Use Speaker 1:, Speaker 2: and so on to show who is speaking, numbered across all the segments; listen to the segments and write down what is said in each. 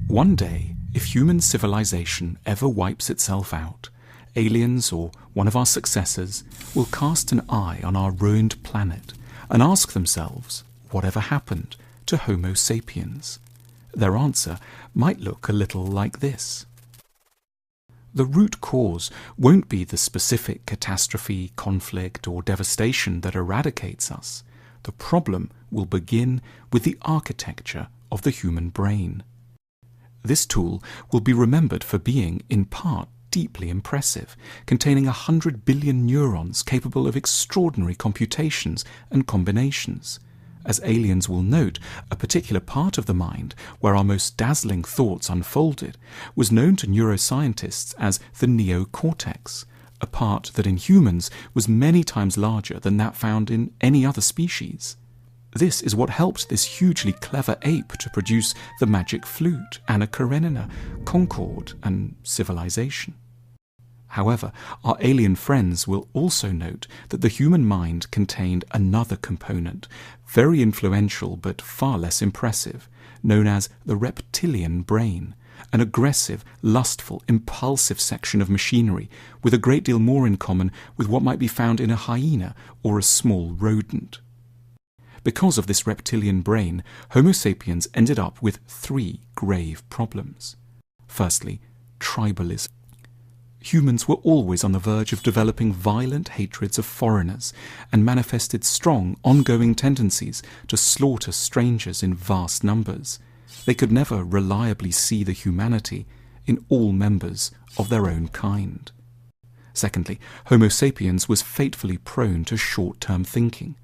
Speaker 1: One day, if human civilization ever wipes itself out, aliens or one of our successors will cast an eye on our ruined planet and ask themselves whatever happened to Homo sapiens. Their answer might look a little like this. The root cause won't be the specific catastrophe, conflict, or devastation that eradicates us. The problem will begin with the architecture of the human brain. This tool will be remembered for being, in part, deeply impressive, containing 100 billion neurons capable of extraordinary computations and combinations. As aliens will note, a particular part of the mind, where our most dazzling thoughts unfolded, was known to neuroscientists as the neocortex, a part that in humans was many times larger than that found in any other species. This is what helped this hugely clever ape to produce the magic flute, Anna Karenina, Concord, and civilization. However, our alien friends will also note that the human mind contained another component, very influential but far less impressive, known as the reptilian brain, an aggressive, lustful, impulsive section of machinery with a great deal more in common with what might be found in a hyena or a small rodent. Because of this reptilian brain, Homo sapiens ended up with 3 grave problems. Firstly, tribalism. Humans were always on the verge of developing violent hatreds of foreigners and manifested strong, ongoing tendencies to slaughter strangers in vast numbers. They could never reliably see the humanity in all members of their own kind. Secondly, Homo sapiens was fatefully prone to short-term thinking.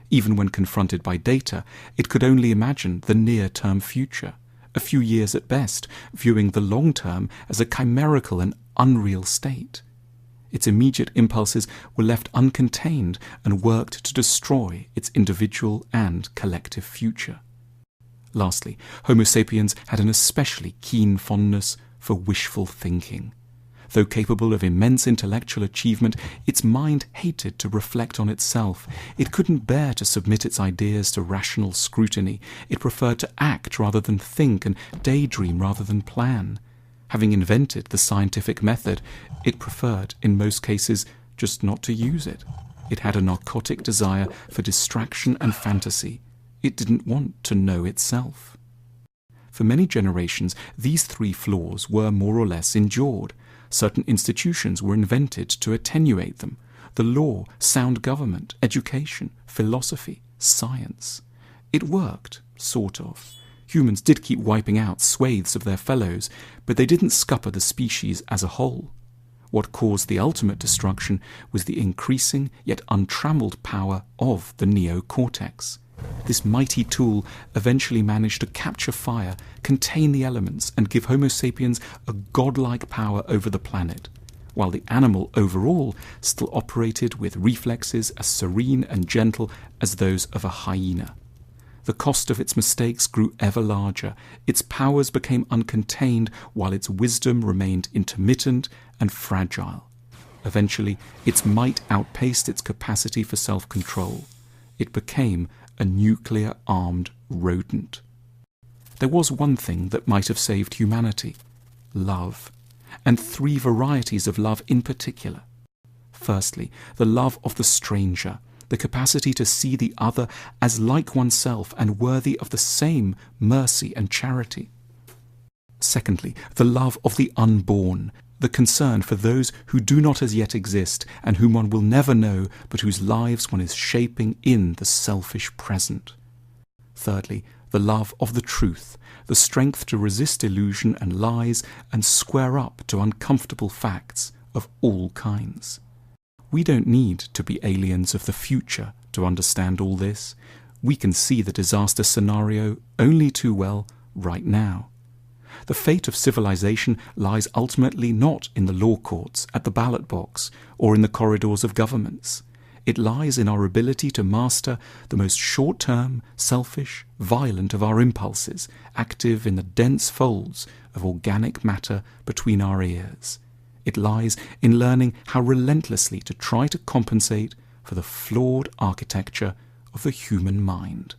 Speaker 1: Even when confronted by data, it could only imagine the near-term future, a few years at best, viewing the long-term as a chimerical and unreal state. Its immediate impulses were left uncontained and worked to destroy its individual and collective future. Lastly, Homo sapiens had an especially keen fondness for wishful thinking. Though capable of immense intellectual achievement, its mind hated to reflect on itself. It couldn't bear to submit its ideas to rational scrutiny. It preferred to act rather than think and daydream rather than plan. Having invented the scientific method, it preferred, in most cases, just not to use it. It had a narcotic desire for distraction and fantasy. It didn't want to know itself. For many generations, these 3 flaws were more or less endured. Certain institutions were invented to attenuate them: the law, sound government, education, philosophy, science. It worked, sort of. Humans did keep wiping out swathes of their fellows, but they didn't scupper the species as a whole. What caused the ultimate destruction was the increasing yet untrammeled power of the neocortex. This mighty tool eventually managed to capture fire, contain the elements, and give Homo sapiens a godlike power over the planet, while the animal overall still operated with reflexes as serene and gentle as those of a hyena. The cost of its mistakes grew ever larger. Its powers became uncontained, while its wisdom remained intermittent and fragile. Eventually, its might outpaced its capacity for self-control. It became a nuclear-armed rodent. There was one thing that might have saved humanity: love, and 3 varieties of love in particular. Firstly, the love of the stranger, the capacity to see the other as like oneself and worthy of the same mercy and charity. Secondly, the love of the unborn, the concern for those who do not as yet exist and whom one will never know, but whose lives one is shaping in the selfish present. Thirdly, the love of the truth, the strength to resist illusion and lies and square up to uncomfortable facts of all kinds. We don't need to be aliens of the future to understand all this. We can see the disaster scenario only too well right now. The fate of civilization lies ultimately not in the law courts, at the ballot box, or in the corridors of governments. It lies in our ability to master the most short-term, selfish, violent of our impulses, active in the dense folds of organic matter between our ears. It lies in learning how relentlessly to try to compensate for the flawed architecture of the human mind.